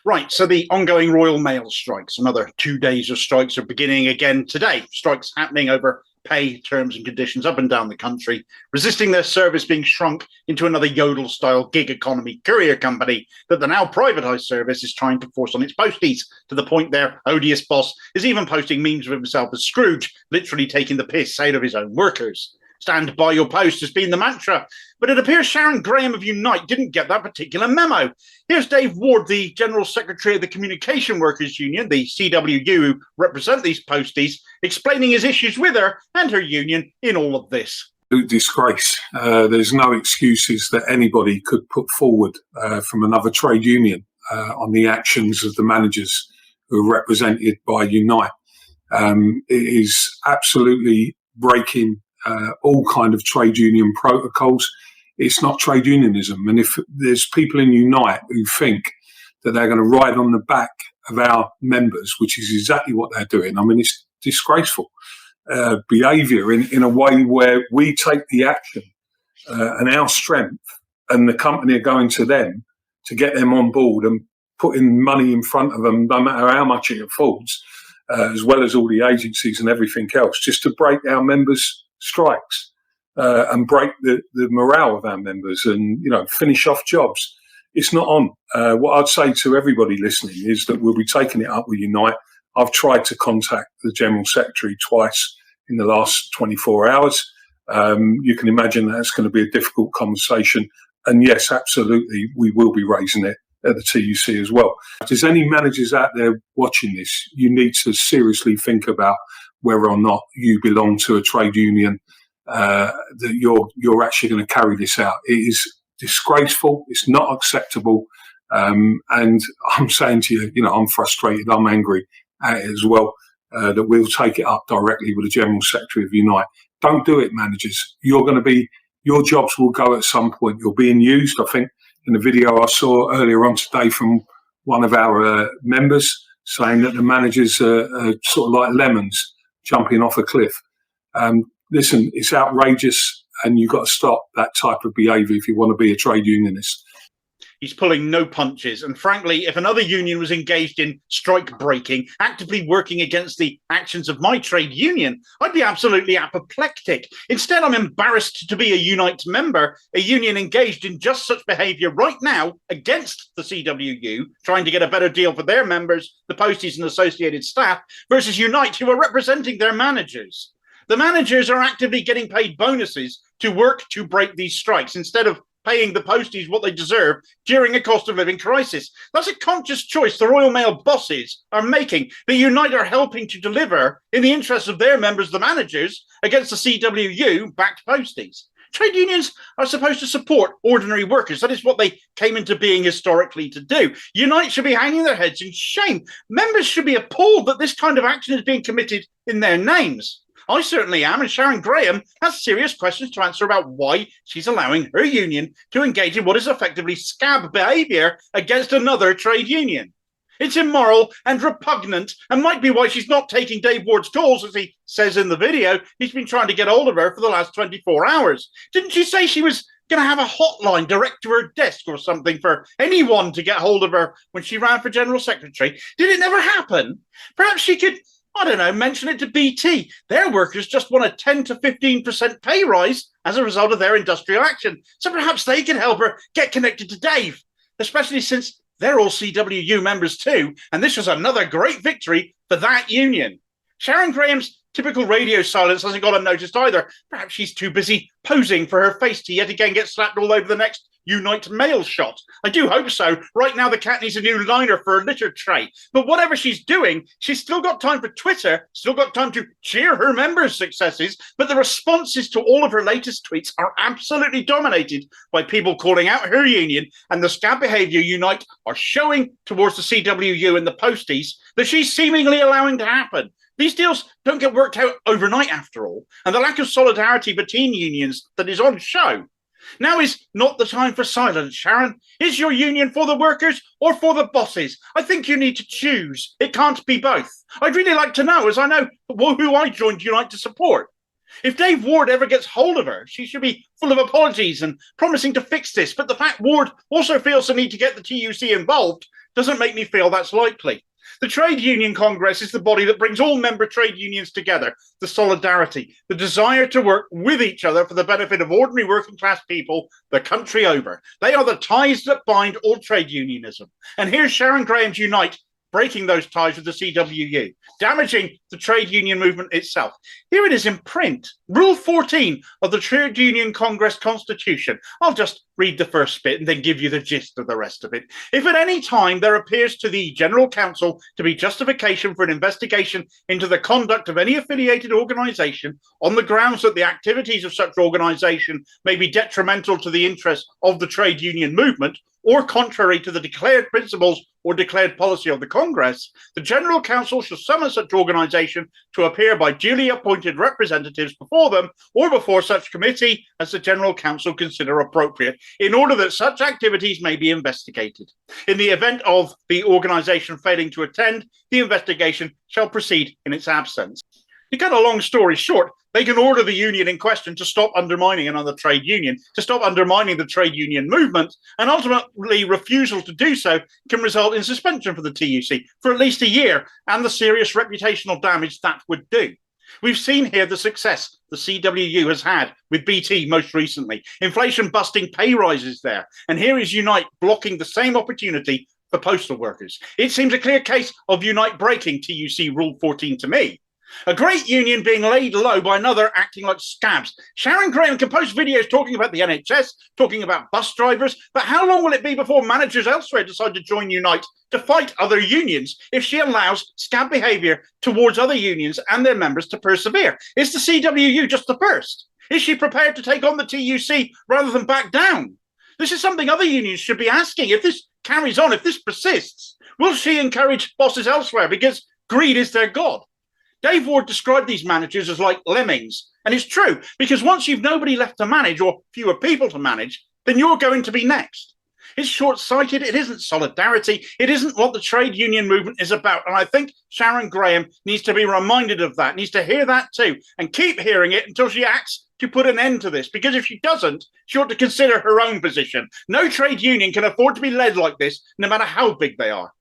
Right, so the ongoing Royal Mail strikes, another 2 days of strikes are beginning again today. Strikes happening over pay, terms and conditions up and down the country, resisting their service being shrunk into another Yodel-style gig economy courier company that the now privatised service is trying to force on its posties, to the point their odious boss is even posting memes of himself as Scrooge, literally taking the piss out of his own workers. Stand by your post has been the mantra, but it appears Sharon Graham of Unite didn't get that particular memo. Here's Dave Ward, the General Secretary of the Communication Workers Union, the CWU, who represent these posties, explaining his issues with her and her union in all of this. Disgrace. There's no excuses that anybody could put forward from another trade union on the actions of the managers who are represented by Unite. It is absolutely breaking all kind of trade union protocols. It's not trade unionism. And if there's people in Unite who think that they're going to ride on the back of our members, which is exactly what they're doing, I mean, it's disgraceful behaviour in a way where we take the action and our strength and the company are going to them to get them on board and putting money in front of them, no matter how much it affords, as well as all the agencies and everything else, just to break our members' strikes and break the morale of our members and, finish off jobs. It's not on. What I'd say to everybody listening is that we'll be taking it up with Unite. I've tried to contact the General Secretary twice in the last 24 hours. You can imagine that's going to be a difficult conversation. And yes, absolutely, we will be raising it at the TUC as well. If there's any managers out there watching this, you need to seriously think about whether or not you belong to a trade union, that you're actually going to carry this out. It is disgraceful. It's not acceptable. And I'm saying to you, I'm frustrated. I'm angry at it as well, that we'll take it up directly with the General Secretary of Unite. Don't do it, managers. Your jobs will go at some point. You're being used. I think in the video I saw earlier on today from one of our members saying that the managers are sort of like lemons jumping off a cliff. Listen, it's outrageous, and you've got to stop that type of behaviour if you want to be a trade unionist. He's pulling no punches. And frankly, if another union was engaged in strike breaking, actively working against the actions of my trade union, I'd be absolutely apoplectic. Instead, I'm embarrassed to be a Unite member, a union engaged in just such behaviour right now against the CWU, trying to get a better deal for their members, the posties and associated staff, versus Unite, who are representing their managers. The managers are actively getting paid bonuses to work to break these strikes instead of paying the posties what they deserve during a cost of living crisis. That's a conscious choice the Royal Mail bosses are making, that Unite are helping to deliver in the interests of their members, the managers, against the CWU-backed posties. Trade unions are supposed to support ordinary workers. That is what they came into being historically to do. Unite should be hanging their heads in shame. Members should be appalled that this kind of action is being committed in their names. I certainly am, and Sharon Graham has serious questions to answer about why she's allowing her union to engage in what is effectively scab behaviour against another trade union. It's immoral and repugnant, and might be why she's not taking Dave Ward's calls, as he says in the video. He's been trying to get hold of her for the last 24 hours. Didn't she say she was going to have a hotline direct to her desk or something for anyone to get hold of her when she ran for General Secretary? Did it never happen? Perhaps she could, mention it to BT. Their workers just want a 10 to 15% pay rise as a result of their industrial action. So perhaps they can help her get connected to Dave, especially since they're all CWU members too. And this was another great victory for that union. Sharon Graham's typical radio silence hasn't gone unnoticed either. Perhaps she's too busy posing for her face to yet again get slapped all over the next Unite mail shot. I do hope so. Right now, the cat needs a new liner for a litter tray. But whatever she's doing, she's still got time for Twitter, still got time to cheer her members' successes, but the responses to all of her latest tweets are absolutely dominated by people calling out her union, and the scab behaviour Unite are showing towards the CWU and the posties that she's seemingly allowing to happen. These deals don't get worked out overnight, after all, and the lack of solidarity between unions that is on show. Now is not the time for silence, Sharon. Is your union for the workers or for the bosses? I think you need to choose. It can't be both. I'd really like to know, as I know who I joined Unite to support. If Dave Ward ever gets hold of her, she should be full of apologies and promising to fix this. But the fact Ward also feels the need to get the TUC involved doesn't make me feel that's likely. The Trade Union Congress is the body that brings all member trade unions together, the solidarity, the desire to work with each other for the benefit of ordinary working class people the country over. They are the ties that bind all trade unionism. And here's Sharon Graham's Unite breaking those ties with the CWU, damaging the trade union movement itself. Here it is in print, Rule 14 of the Trade Union Congress Constitution. I'll just read the first bit and then give you the gist of the rest of it. If at any time there appears to the General Council to be justification for an investigation into the conduct of any affiliated organisation on the grounds that the activities of such organisation may be detrimental to the interests of the trade union movement, or contrary to the declared principles or declared policy of the Congress, the General Council shall summon such organisation to appear by duly appointed representatives before them or before such committee as the General Council consider appropriate, in order that such activities may be investigated. In the event of the organisation failing to attend, the investigation shall proceed in its absence. To cut a long story short, they can order the union in question to stop undermining another trade union, to stop undermining the trade union movement, and ultimately refusal to do so can result in suspension for the TUC for at least a year and the serious reputational damage that would do. We've seen here the success the CWU has had with BT most recently, inflation busting pay rises there, and here is Unite blocking the same opportunity for postal workers. It seems a clear case of Unite breaking TUC Rule 14 to me. A great union being laid low by another acting like scabs. Sharon Graham can post videos talking about the NHS, talking about bus drivers, but how long will it be before managers elsewhere decide to join Unite to fight other unions if she allows scab behaviour towards other unions and their members to persevere? Is the CWU just the first? Is she prepared to take on the TUC rather than back down? This is something other unions should be asking. If this carries on, if this persists, will she encourage bosses elsewhere because greed is their god? Dave Ward described these managers as like lemmings, and it's true, because once you've nobody left to manage or fewer people to manage, then you're going to be next. It's short-sighted, it isn't solidarity, it isn't what the trade union movement is about, and I think Sharon Graham needs to be reminded of that, needs to hear that too, and keep hearing it until she acts to put an end to this, because if she doesn't, she ought to consider her own position. No trade union can afford to be led like this, no matter how big they are.